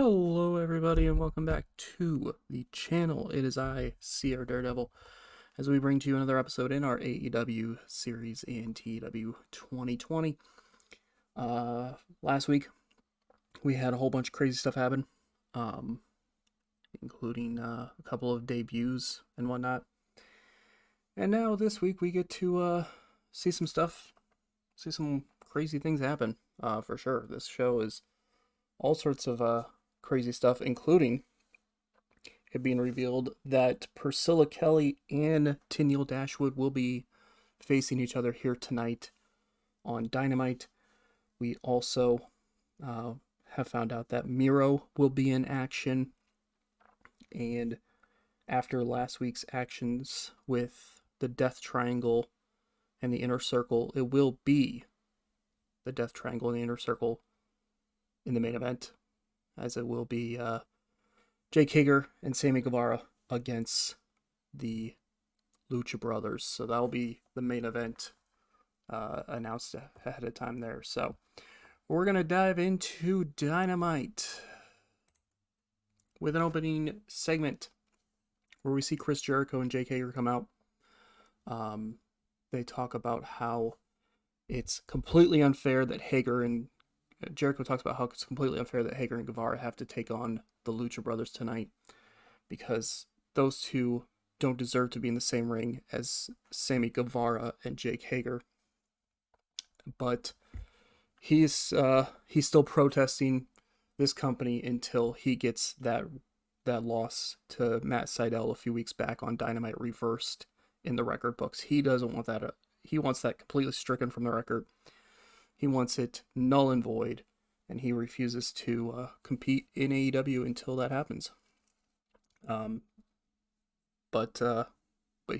Hello everybody and welcome back to the channel. It is I, CR Daredevil, as we bring to you another episode in our AEW series in TEW2020. Last week we had a whole bunch of crazy stuff happen, including a couple of debuts and whatnot. And now this week we get to see some stuff, see some crazy things happen, for sure. This show is all sorts of crazy stuff, including it being revealed that Priscilla Kelly and Tennille Dashwood will be facing each other here tonight on Dynamite. We also have found out that Miro will be in action, and after last week's actions with the Death Triangle and the Inner Circle, it will be the Death Triangle and the Inner Circle in the main event, as it will be Jake Hager and Sammy Guevara against the Lucha Brothers. So that'll be the main event announced ahead of time there. So we're going to dive into Dynamite with an opening segment where we see Chris Jericho and Jake Hager come out. They talk about how it's completely unfair that Jericho talks about how it's completely unfair that Hager and Guevara have to take on the Lucha Brothers tonight because those two don't deserve to be in the same ring as Sammy Guevara and Jake Hager. But he's still protesting this company until he gets that loss to Matt Sydal a few weeks back on Dynamite reversed in the record books. He doesn't want that. He wants that completely stricken from the record. He wants it null and void, and he refuses to compete in AEW until that happens. But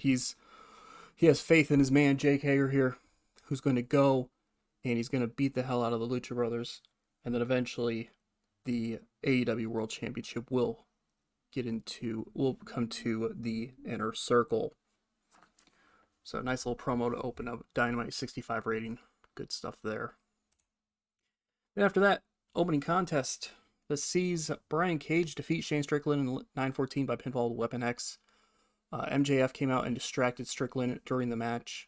he has faith in his man Jake Hager here, who's going to go and he's going to beat the hell out of the Lucha Brothers, and then eventually the AEW World Championship will come to the Inner Circle. So nice little promo to open up Dynamite 65 rating. Good stuff there. Then after that, opening contest. This sees Brian Cage defeat Shane Strickland in 9:14 by pinfall with Weapon X. MJF came out and distracted Strickland during the match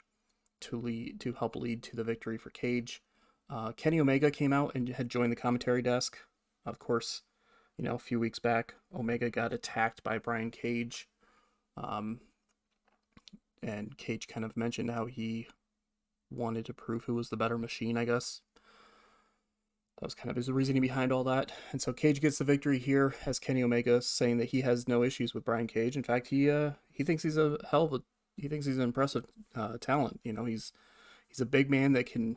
to help lead to the victory for Cage. Kenny Omega came out and had joined the commentary desk. Of course, a few weeks back, Omega got attacked by Brian Cage. And Cage kind of mentioned how he wanted to prove who was the better machine, I guess. That was kind of his reasoning behind all that. And so Cage gets the victory here as Kenny Omega, saying that he has no issues with Brian Cage. In fact, he thinks he's an impressive talent. He's a big man that can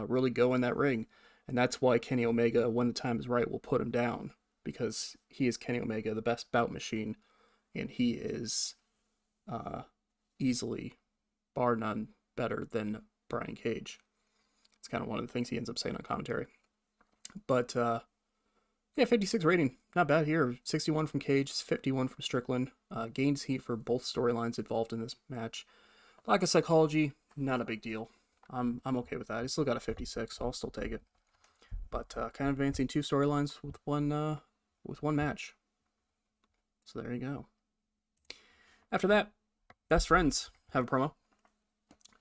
really go in that ring. And that's why Kenny Omega, when the time is right, will put him down, because he is Kenny Omega, the best bout machine, and he is easily, bar none, better than Brian Cage. It's kind of one of the things he ends up saying on commentary. But 56 rating, not bad here. 61 from Cage, 51 from Strickland. Gains heat for both storylines involved in this match. Lack of psychology, not a big deal. I'm okay with that. I still got a 56, so I'll still take it. But kind of advancing two storylines with one match. So there you go. After that, Best Friends have a promo.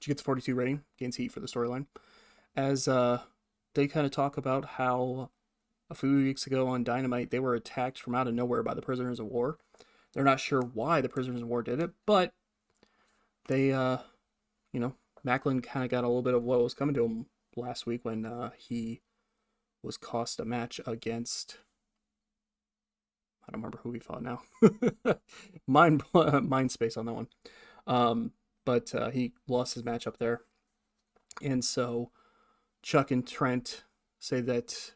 She gets a 42 rating, gains heat for the storyline, as they kind of talk about how a few weeks ago on Dynamite they were attacked from out of nowhere by the Prisoners of War. They're not sure why the Prisoners of War did it, but they, Macklin kind of got a little bit of what was coming to him last week when he was cost a match against, I don't remember who he fought now. Mind space on that one. But he lost his match up there. And so Chuck and Trent say that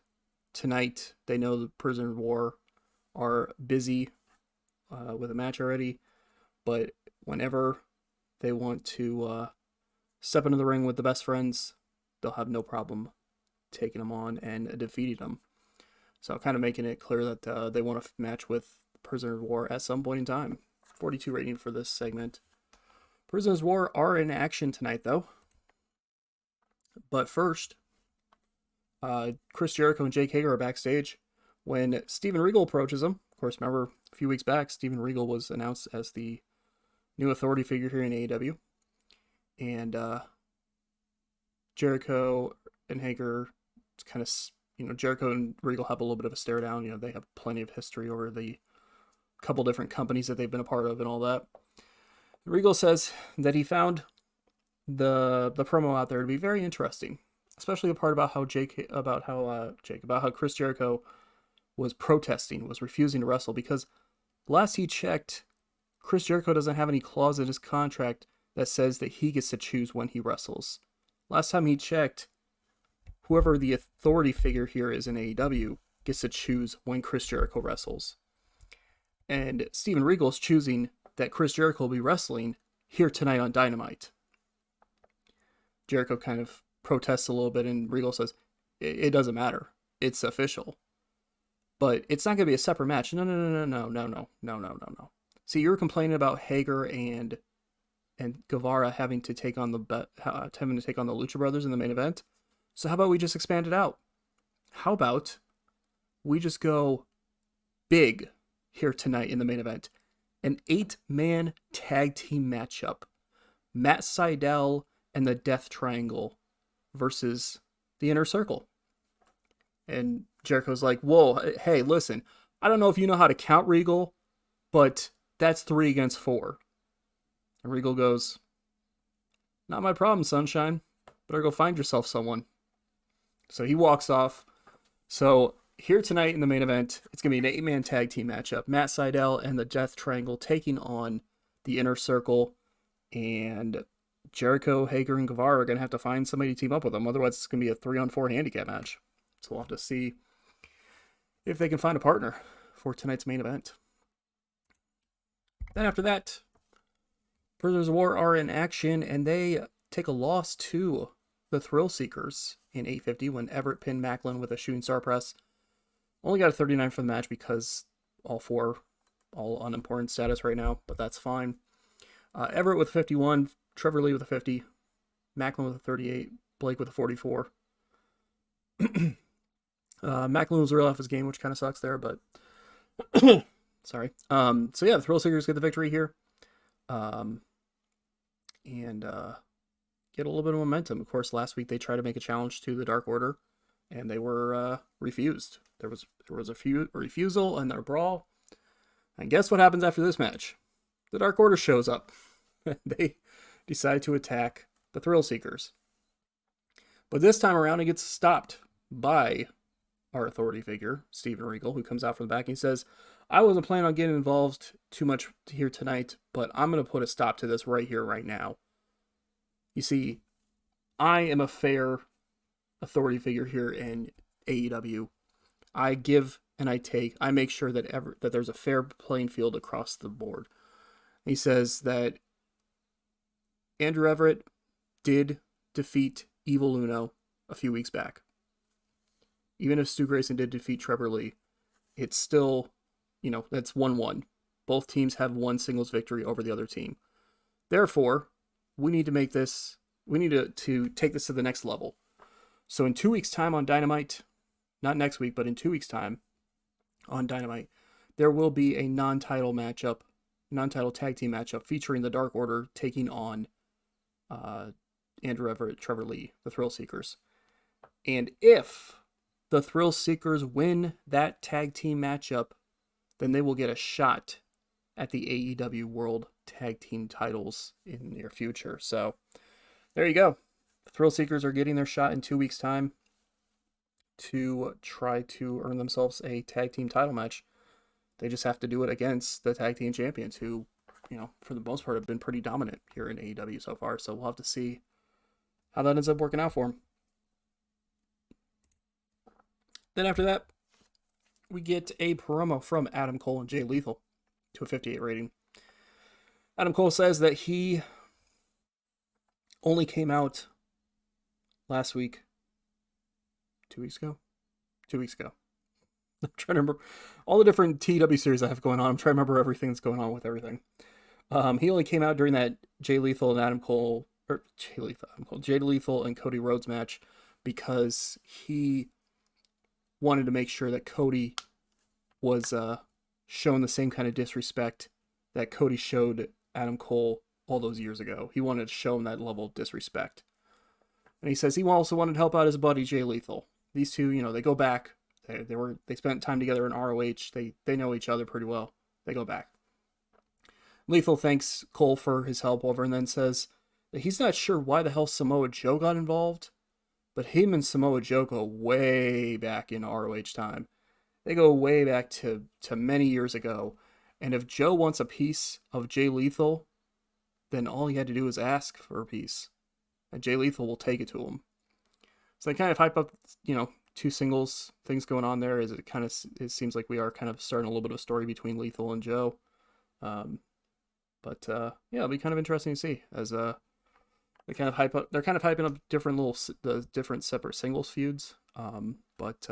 tonight they know the Prisoner of War are busy with a match already, but whenever they want to step into the ring with the Best Friends, they'll have no problem taking them on and defeating them. So kind of making it clear that they want to match with Prisoner of War at some point in time. 42 rating for this segment. Prisoners of War are in action tonight, though. But first, Chris Jericho and Jake Hager are backstage when Steven Regal approaches him. Of course, remember a few weeks back, Steven Regal was announced as the new authority figure here in AEW. And Jericho and Hager, it's kind of, Jericho and Regal have a little bit of a stare down. They have plenty of history over the couple different companies that they've been a part of and all that. Regal says that he found the promo out there to be very interesting, especially the part about how Chris Jericho was protesting, was refusing to wrestle, because last he checked, Chris Jericho doesn't have any clause in his contract that says that he gets to choose when he wrestles. Last time he checked, whoever the authority figure here is in AEW gets to choose when Chris Jericho wrestles. And Steven Regal's choosing that Chris Jericho will be wrestling here tonight on Dynamite. Jericho kind of protests a little bit, and Regal says, it doesn't matter. It's official. But it's not going to be a separate match. No. See, you were complaining about Hager and Guevara having to take on the Lucha Brothers in the main event. So how about we just expand it out? How about we just go big here tonight in the main event? An 8-man tag team matchup. Matt Sydal and the Death Triangle versus the Inner Circle. And Jericho's like, whoa, hey, listen, I don't know if you know how to count, Regal, but that's 3 against 4. And Regal goes, not my problem, sunshine. Better go find yourself someone. So he walks off. So here tonight in the main event, it's going to be an 8-man tag team matchup. Matt Sydal and the Death Triangle taking on the Inner Circle. And Jericho, Hager, and Guevara are going to have to find somebody to team up with them. Otherwise, it's going to be a 3-on-4 handicap match. So we'll have to see if they can find a partner for tonight's main event. Then after that, Prisoners of War are in action, and they take a loss to the Thrill Seekers in 850 when Everett pinned Macklin with a shooting star press. Only got a 39 for the match because all unimportant status right now, but that's fine. Everett with 51, Trevor Lee with a 50, Macklin with a 38, Blake with a 44. Macklin was real off his game, which kind of sucks there, but sorry. So yeah, the Thrill Seekers get the victory here. And get a little bit of momentum. Of course, last week they tried to make a challenge to the Dark Order, and they were refused. There was a refusal and their brawl. And guess what happens after this match? The Dark Order shows up. They decide to attack the Thrill Seekers. But this time around, it gets stopped by our authority figure, Steven Regal, who comes out from the back and he says, I wasn't planning on getting involved too much here tonight, but I'm going to put a stop to this right here, right now. You see, I am a fair authority figure here in AEW. I give and I take. I make sure that there's a fair playing field across the board. He says that Andrew Everett did defeat Evil Uno a few weeks back. Even if Stu Grayson did defeat Trevor Lee, it's still, that's 1-1. Both teams have one singles victory over the other team. Therefore, we need to take this to the next level. So in 2 weeks' time on Dynamite, not next week, but in 2 weeks' time on Dynamite, there will be a non-title tag team matchup featuring the Dark Order taking on Andrew Everett, Trevor Lee, the Thrill Seekers. And if the Thrill Seekers win that tag team matchup, then they will get a shot at the AEW World Tag Team titles in the near future. So there you go. The Thrill Seekers are getting their shot in 2 weeks' time to try to earn themselves a tag team title match. They just have to do it against the tag team champions who, for the most part have been pretty dominant here in AEW so far. So we'll have to see how that ends up working out for them. Then after that, we get a promo from Adam Cole and Jay Lethal to a 58 rating. Adam Cole says that he only came out last week. 2 weeks ago? 2 weeks ago. I'm trying to remember all the different TEW series I have going on. I'm trying to remember everything that's going on with everything. He only came out during that Jay Lethal and Jay Lethal and Cody Rhodes match because he wanted to make sure that Cody was shown the same kind of disrespect that Cody showed Adam Cole all those years ago. He wanted to show him that level of disrespect. And he says he also wanted to help out his buddy Jay Lethal. These two, they go back. They spent time together in ROH. They know each other pretty well. They go back. Lethal thanks Cole for his help over and then says that he's not sure why the hell Samoa Joe got involved, but him and Samoa Joe go way back in ROH time. They go way back to many years ago. And if Joe wants a piece of Jay Lethal, then all he had to do is ask for a piece. And Jay Lethal will take it to him. So they kind of hype up, two singles things going on there. Is it seems like we are kind of starting a little bit of a story between Lethal and Joe. But it'll be kind of interesting to see as they're kind of hyping up the different separate singles feuds. But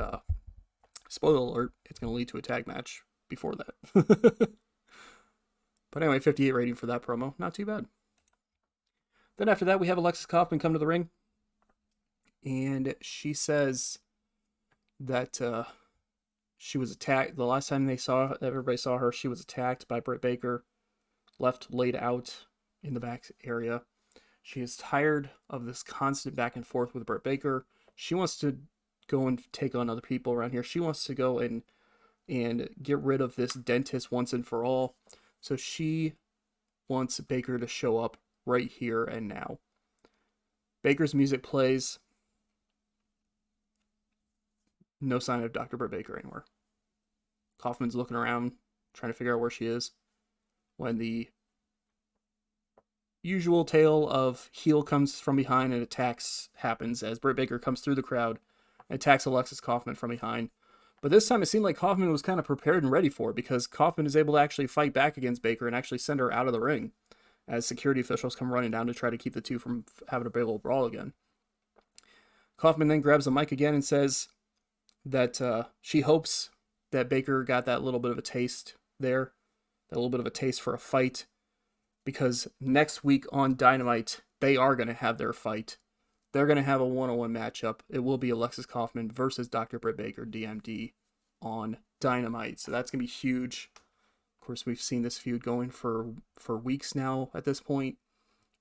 spoiler alert, it's going to lead to a tag match before that. But anyway, 58 rating for that promo. Not too bad. Then after that, we have Alexis Kaufman come to the ring. And she says that she was attacked. The last time everybody saw her, she was attacked by Britt Baker, left laid out in the back area. She is tired of this constant back and forth with Britt Baker. She wants to go and take on other people around here. She wants to go and get rid of this dentist once and for all. So she wants Baker to show up right here and now. Baker's music plays. No sign of Dr. Britt Baker anywhere. Kaufman's looking around, trying to figure out where she is, when the usual tale of heel comes from behind and attacks happens as Britt Baker comes through the crowd and attacks Alexis Kaufman from behind. But this time it seemed like Kaufman was kind of prepared and ready for it, because Kaufman is able to actually fight back against Baker and actually send her out of the ring as security officials come running down to try to keep the two from having a big old brawl again. Kaufman then grabs the mic again and says that she hopes that Baker got that little bit of a taste there, that little bit of a taste for a fight, because next week on Dynamite, they are going to have their fight. They're going to have a one-on-one matchup. It will be Alexis Kaufman versus Dr. Britt Baker, DMD, on Dynamite. So that's going to be huge. Of course, we've seen this feud going for weeks now at this point,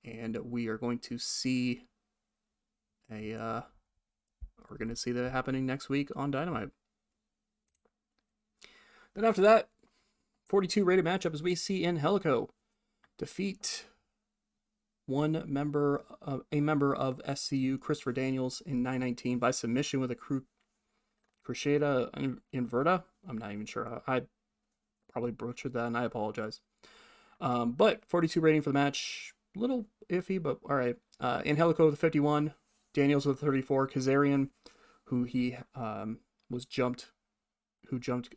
and we are going to see that happening next week on Dynamite. Then after that, 42 rated matchup as we see Angelico defeat a member of SCU, Christopher Daniels, in 9:19 by submission with a Cruciata Inverta. I'm not even sure. I probably butchered that, and I apologize. But 42 rating for the match, a little iffy, but all right. Angelico with 51, Daniels with 34, Kazarian, who jumped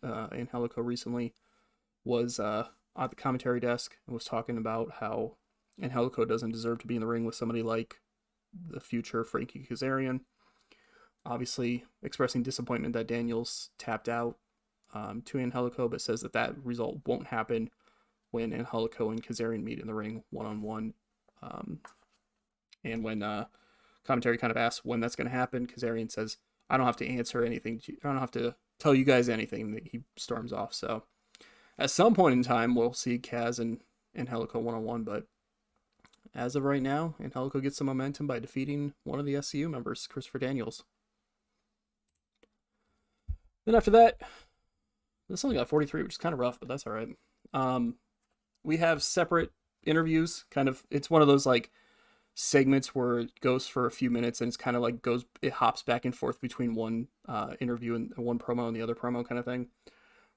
Angelico recently, was at the commentary desk and was talking about how Angelico doesn't deserve to be in the ring with somebody like the future Frankie Kazarian. Obviously expressing disappointment that Daniels tapped out to Angelico, but says that result won't happen when Angelico and Kazarian meet in the ring one-on-one. And when commentary kind of asks when that's going to happen, Kazarian says, I don't have to answer anything. I don't have to tell you guys anything. He storms off. So at some point in time, we'll see Kaz and Angelico one-on-one, but as of right now, Angelico gets some momentum by defeating one of the SCU members, Christopher Daniels. Then after that, this only got 43, which is kind of rough, but that's all right. We have separate interviews. It's one of those like segments where it goes for a few minutes and it's kind of like it hops back and forth between one interview and one promo and the other promo kind of thing,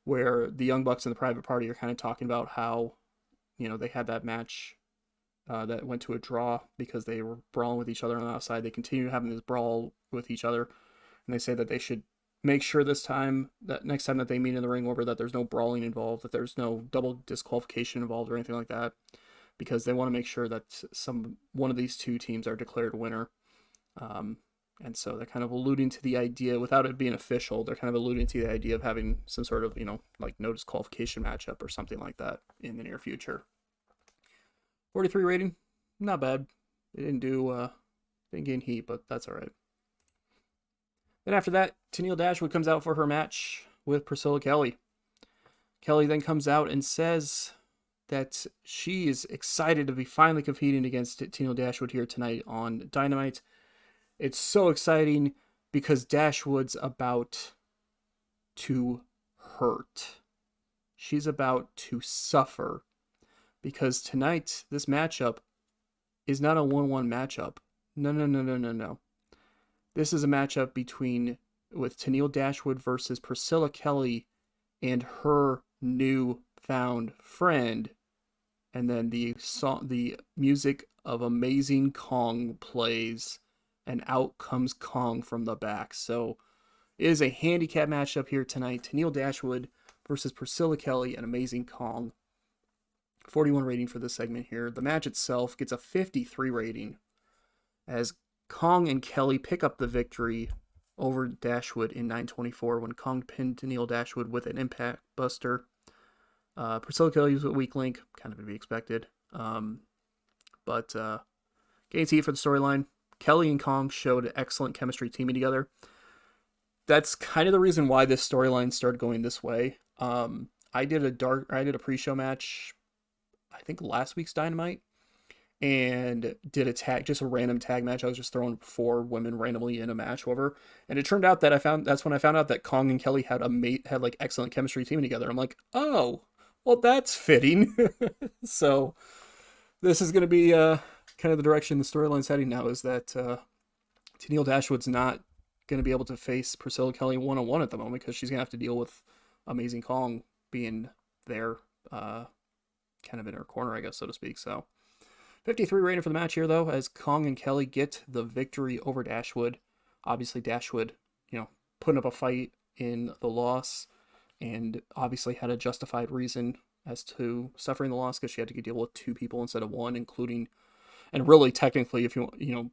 where the Young Bucks and the Private Party are kind of talking about how, they had that match that went to a draw because they were brawling with each other on the outside. They continue having this brawl with each other, and they say that they should make sure that next time that they meet in the ring order, that there's no brawling involved, that there's no double disqualification involved or anything like that, because they want to make sure that one of these two teams are declared winner. And so they're kind of alluding to the idea, without it being official, they're kind of alluding to the idea of having some sort of, like no disqualification matchup or something like that in the near future. 43 rating, not bad. They didn't gain heat, but that's all right. Then after that, Tenille Dashwood comes out for her match with Priscilla Kelly. Kelly then comes out and says that she is excited to be finally competing against Tino Dashwood here tonight on Dynamite. It's so exciting because Dashwood's about to hurt. She's about to suffer because tonight, this matchup is not a 1-1 matchup. No. This is a matchup with Tennille Dashwood versus Priscilla Kelly and her new-found friend. And then the music of Amazing Kong plays, and out comes Kong from the back. So it is a handicap matchup here tonight. Tennille Dashwood versus Priscilla Kelly and Amazing Kong. 41 rating for this segment here. The match itself gets a 53 rating as Kong and Kelly pick up the victory over Dashwood in 9:24 when Kong pinned Tennille Dashwood with an impact buster. Priscilla Kelly was a weak link, kind of to be expected. But gains heat for the storyline. Kelly and Kong showed excellent chemistry teaming together. That's kind of the reason why this storyline started going this way. I did a pre-show match, I think last week's Dynamite, and did just a random tag match. I was just throwing 4 women randomly in a match, whatever. And it turned out that that's when I found out that Kong and Kelly had like excellent chemistry teaming together. I'm like, oh, well, that's fitting. So this is going to be kind of the direction the storyline's heading now, is that Tennille Dashwood's not going to be able to face Priscilla Kelly one-on-one at the moment because she's going to have to deal with Amazing Kong being there kind of in her corner, I guess, so to speak. So 53 rating for the match here, though, as Kong and Kelly get the victory over Dashwood. Obviously, Dashwood, putting up a fight in the loss, and obviously had a justified reason as to suffering the loss because she had to deal with 2 people instead of 1, including, and really technically, if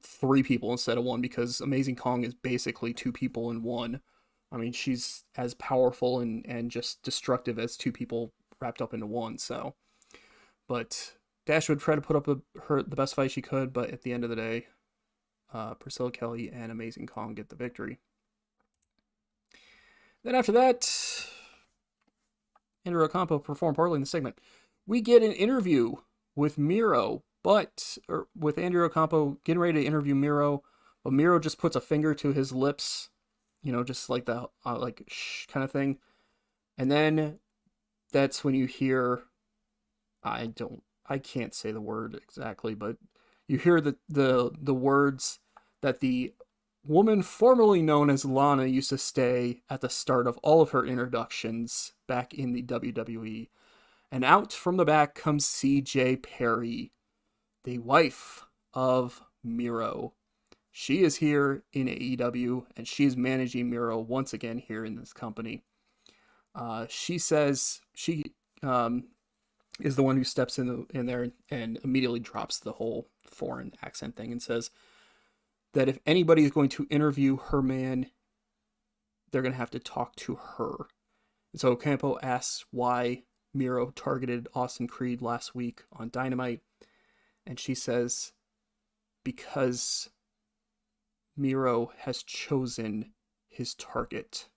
3 people instead of 1, because Amazing Kong is basically 2 people in 1. I mean, she's as powerful and just destructive as 2 people wrapped up into 1. So, but Dashwood tried to put up the best fight she could, but at the end of the day, Priscilla Kelly and Amazing Kong get the victory. Then after that, Andrew Ocampo performed poorly in the segment. We get an interview with Miro, with Andrew Ocampo getting ready to interview Miro, but Miro just puts a finger to his lips, just like the like shh kind of thing, and then that's when you hear, I can't say the word exactly, but you hear the words that the woman formerly known as Lana used to say at the start of all of her introductions back in the WWE. And out from the back comes CJ Perry, the wife of Miro. She is here in AEW, and she is managing Miro once again here in this company. She says she is the one who steps in there and immediately drops the whole foreign accent thing and says that if anybody is going to interview her man, they're going to have to talk to her. And so Ocampo asks why Miro targeted Austin Creed last week on Dynamite, and she says because Miro has chosen his target.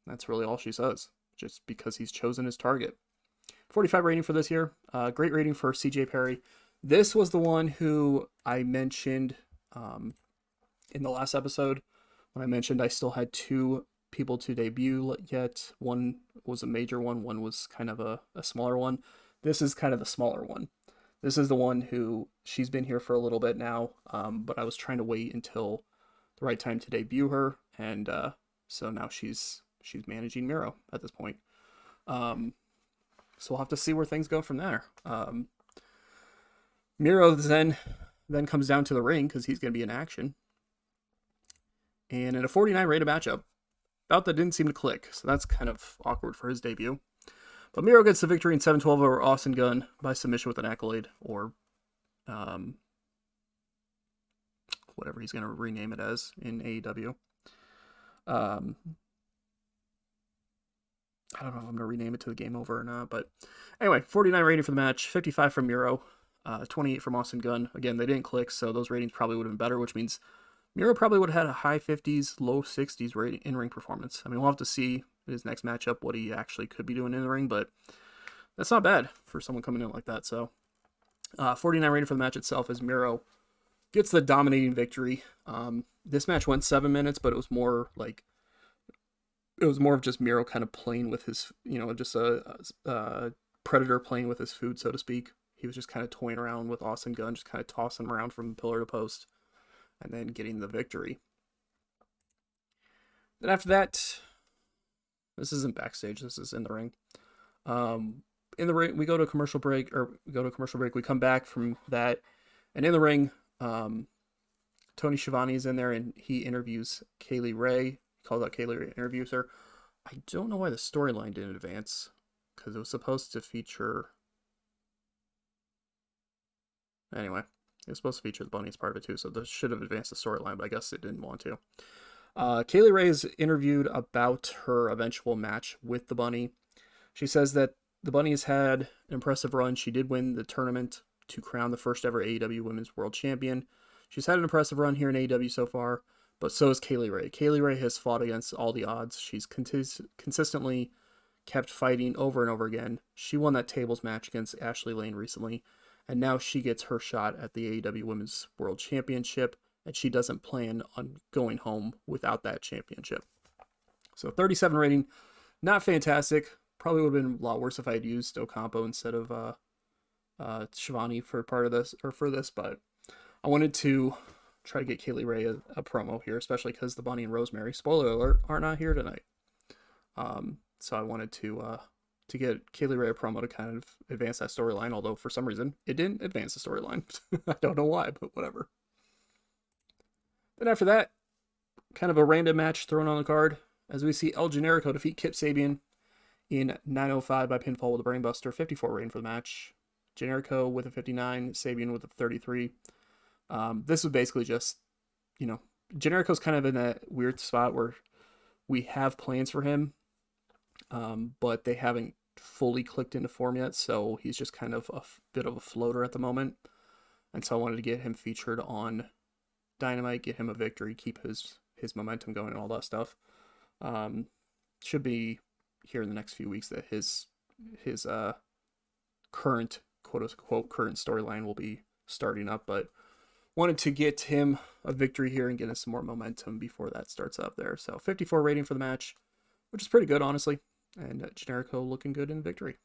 That's really all she says, just because he's chosen his target. 45 rating for this year. Great rating for CJ Perry. This was the one who I mentioned in the last episode when I mentioned I still had 2 people to debut yet. One was a major one was kind of a smaller one. This is kind of the smaller one. This is the one who she's been here for a little bit now, but I was trying to wait until the right time to debut her, and so now she's managing Miro at this point. So we'll have to see where things go from there. Miro then comes down to the ring because he's going to be in action. And in a 49 rated matchup, bout that didn't seem to click, so that's kind of awkward for his debut. But Miro gets the victory in 7-12 over Austin Gunn by submission with an accolade, or whatever he's going to rename it as in AEW. I don't know if I'm going to rename it to the Game Over or not, but anyway, 49 rating for the match, 55 from Miro, 28 from Austin Gunn. Again, they didn't click, so those ratings probably would have been better, which means Miro probably would have had a high 50s, low 60s rating in-ring performance. I mean, we'll have to see in his next matchup what he actually could be doing in the ring, but that's not bad for someone coming in like that. So, 49 rating for the match itself as Miro gets the dominating victory. This match went 7 minutes, but it was more of just Miro kind of playing with his, just a predator playing with his food, so to speak. He was just kind of toying around with Austin Gunn, just kind of tossing him around from pillar to post, and then getting the victory. Then after that, this isn't backstage, this is in the ring. In the ring, we go to a commercial break. We come back from that, and in the ring, Tony Schiavone is in there, and he interviews Kaylee Ray. He calls out Kaylee Ray, interviews her. I don't know why the storyline didn't advance, because it was supposed to feature... Anyway, it was supposed to feature the Bunny as part of it too, so this should have advanced the storyline, but I guess it didn't want to. Kaylee Ray is interviewed about her eventual match with the Bunny. She says that the Bunny has had an impressive run. She did win the tournament to crown the first ever AEW Women's World Champion. She's had an impressive run here in AEW so far, but so has Kaylee Ray. Kaylee Ray has fought against all the odds. She's consistently kept fighting over and over again. She won that tables match against Ashley Lane recently, and now she gets her shot at the AEW Women's World Championship, and she doesn't plan on going home without that championship. So 37 rating, not fantastic. Probably would have been a lot worse if I had used Ocampo instead of Schiavone for part of this, or for this, but I wanted to try to get Kaylee Ray a promo here, especially because the Bunny and Rosemary, spoiler alert, are not here tonight. So I wanted to get Kaylee Ray a promo to kind of advance that storyline, although for some reason it didn't advance the storyline. I don't know why, but whatever. Then after that, kind of a random match thrown on the card as we see El Generico defeat Kip Sabian in 9:05 by pinfall with a brainbuster. 54 rating for the match. Generico with a 59, Sabian with a 33. This was basically just, Generico's kind of in that weird spot where we have plans for him, but they haven't fully clicked into form yet, so he's just kind of a bit of a floater at the moment. And so I wanted to get him featured on Dynamite, get him a victory, keep his momentum going and all that stuff. Should be here in the next few weeks that his current quote-unquote current storyline will be starting up, but wanted to get him a victory here and get us some more momentum before that starts up there. So 54 rating for the match, which is pretty good, honestly, and Generico looking good in victory.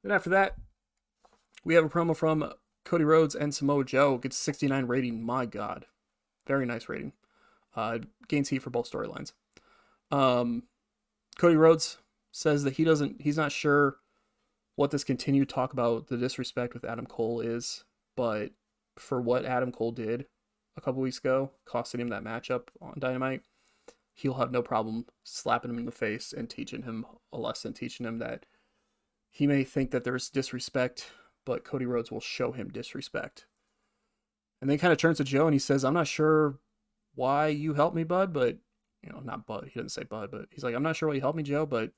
Then after that, we have a promo from Cody Rhodes and Samoa Joe. Gets 69 rating. My God, very nice rating. Gains heat for both storylines. Cody Rhodes says that he's not sure what this continued talk about the disrespect with Adam Cole is, but for what Adam Cole did a couple weeks ago, costing him that matchup on Dynamite, he'll have no problem slapping him in the face and teaching him a lesson, teaching him that he may think that there's disrespect, but Cody Rhodes will show him disrespect. And then he kind of turns to Joe and he says, I'm not sure why you helped me, bud, but, not bud, he doesn't say bud, but he's like, I'm not sure why you helped me, Joe, but,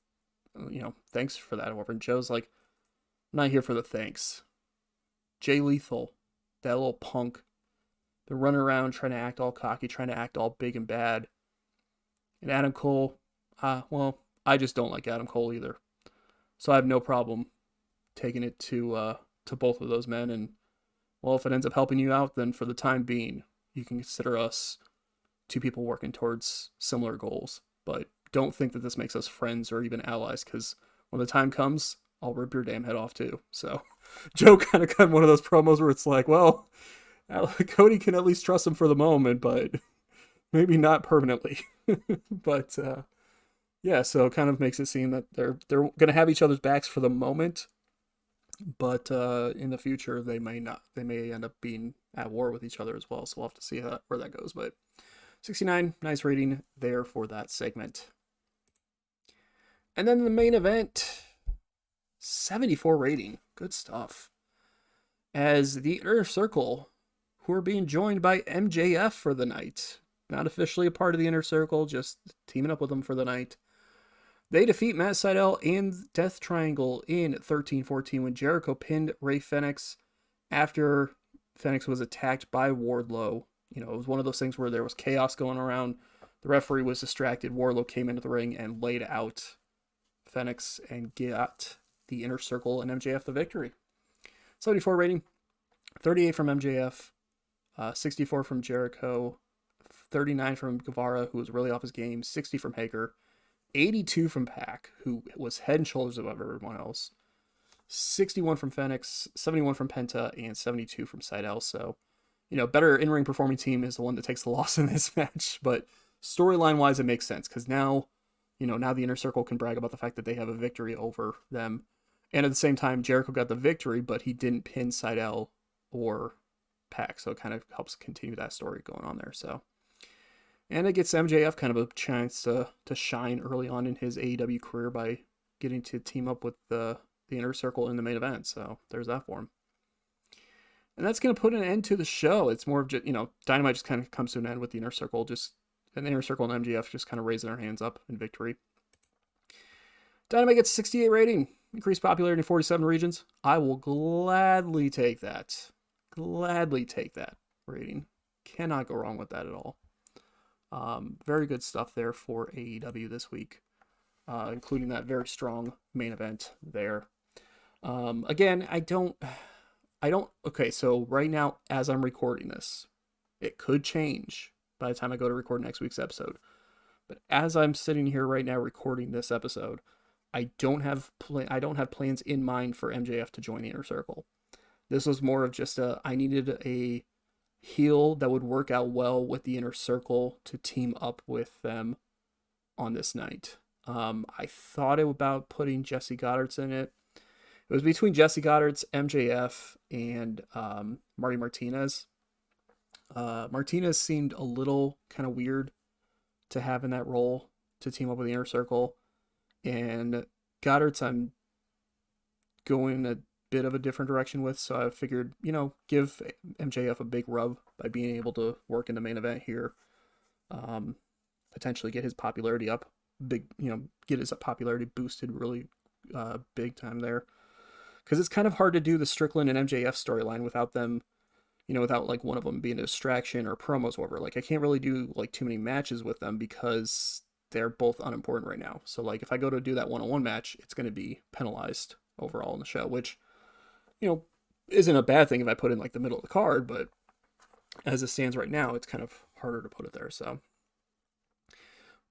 thanks for that. And Joe's like, I'm not here for the thanks. Jay Lethal, that little punk, they're running around trying to act all cocky, trying to act all big and bad. And Adam Cole, I just don't like Adam Cole either. So I have no problem taking it to both of those men. And, well, if it ends up helping you out, then for the time being, you can consider us two people working towards similar goals. But don't think that this makes us friends or even allies, because when the time comes, I'll rip your damn head off too. So Joe kind of got one of those promos where it's like, well, Cody can at least trust him for the moment, but maybe not permanently. But yeah, so it kind of makes it seem that they're going to have each other's backs for the moment, but in the future they may not. They may end up being at war with each other as well. So we'll have to see where that goes. But 69, nice rating there for that segment. And then the main event, 74 rating. Good stuff. As the Inner Circle, who are being joined by MJF for the night. Not officially a part of the Inner Circle, just teaming up with them for the night. They defeat Matt Sydal and Death Triangle in 13-14 when Jericho pinned Rey Fenix after Fenix was attacked by Wardlow It was one of those things where there was chaos going around. The referee was distracted. Wardlow came into the ring and laid out Fenix and got the Inner Circle and MJF the victory. 74 rating, 38 from MJF, 64 from Jericho, 39 from Guevara, who was really off his game, 60 from Hager, 82 from Pac, who was head and shoulders above everyone else, 61 from Fenix, 71 from Penta, and 72 from Seidel. So, better in-ring performing team is the one that takes the loss in this match. But storyline-wise, it makes sense because now the Inner Circle can brag about the fact that they have a victory over them. And at the same time, Jericho got the victory, but he didn't pin Seidel or Pac. So it kind of helps continue that story going on there. So, and it gets MJF kind of a chance to shine early on in his AEW career by getting to team up with the Inner Circle in the main event. So there's that for him. And that's going to put an end to the show. It's more of just, Dynamite just kind of comes to an end with the Inner Circle. And the Inner Circle and MJF just kind of raising their hands up in victory. Dynamite gets 68 rating. Increased popularity in 47 regions. I will gladly take that. Gladly take that rating. Cannot go wrong with that at all. Very good stuff there for AEW this week. Including that very strong main event there. Again, okay, so right now, as I'm recording this, it could change by the time I go to record next week's episode. But as I'm sitting here right now recording this episode, I don't have plans in mind for MJF to join the Inner Circle. This was more of just I needed a heel that would work out well with the Inner Circle to team up with them on this night. I thought about putting Jesse Goddard's in it. It was between Jesse Goddard's, MJF, and Marty Martinez. Martinez seemed a little kind of weird to have in that role to team up with the Inner Circle. And Goddard's I'm going a bit of a different direction with, so I figured, give MJF a big rub by being able to work in the main event here. Potentially get his popularity up. Get his popularity boosted really big time there. Because it's kind of hard to do the Strickland and MJF storyline without them, without like one of them being a distraction or promos or whatever. Like I can't really do like too many matches with them because they're both unimportant right now. So like if I go to do that one-on-one match, it's going to be penalized overall in the show, which, isn't a bad thing if I put in like the middle of the card, but as it stands right now, it's kind of harder to put it there. So,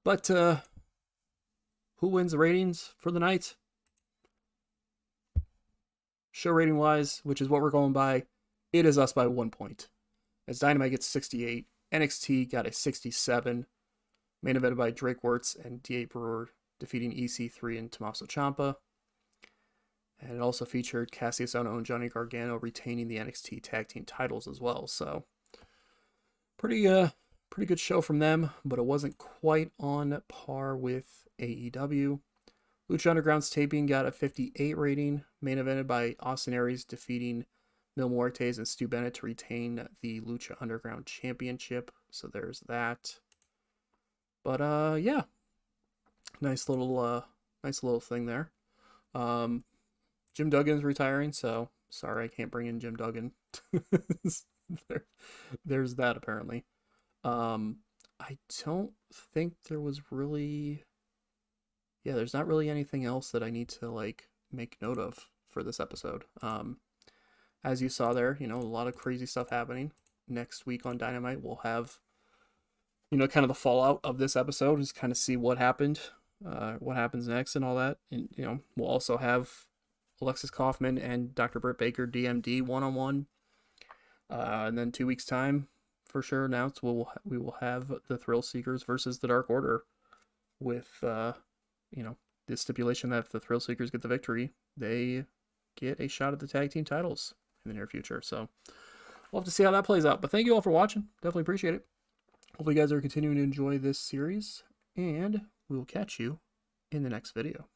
but who wins the ratings for the night? Show rating wise, which is what we're going by, it is us by 1 point. As Dynamite gets 68, NXT got a 67. Main evented by Drake Wirtz and D.A. Brewer defeating EC3 and Tommaso Ciampa. And it also featured Cassius Ohno and Johnny Gargano retaining the NXT tag team titles as well. So pretty good show from them, but it wasn't quite on par with AEW. Lucha Underground's taping got a 58 rating, main evented by Austin Aries defeating Mil Muertes and Stu Bennett to retain the Lucha Underground Championship. So there's that. But yeah, nice little thing there. Jim Duggan's retiring, so sorry I can't bring in Jim Duggan. There's that apparently. I don't think there was really. Yeah, there's not really anything else that I need to like make note of for this episode. As you saw there, a lot of crazy stuff happening. Next week on Dynamite, we'll have, kind of the fallout of this episode, just kind of see what happened, what happens next and all that. And, we'll also have Alexis Kaufman and Dr. Britt Baker DMD one-on-one. And then 2 weeks time, for sure announced, we will have the Thrill Seekers versus the Dark Order with, the stipulation that if the Thrill Seekers get the victory, they get a shot at the tag team titles in the near future. So we'll have to see how that plays out. But thank you all for watching. Definitely appreciate it. Hopefully you guys are continuing to enjoy this series, and we will catch you in the next video.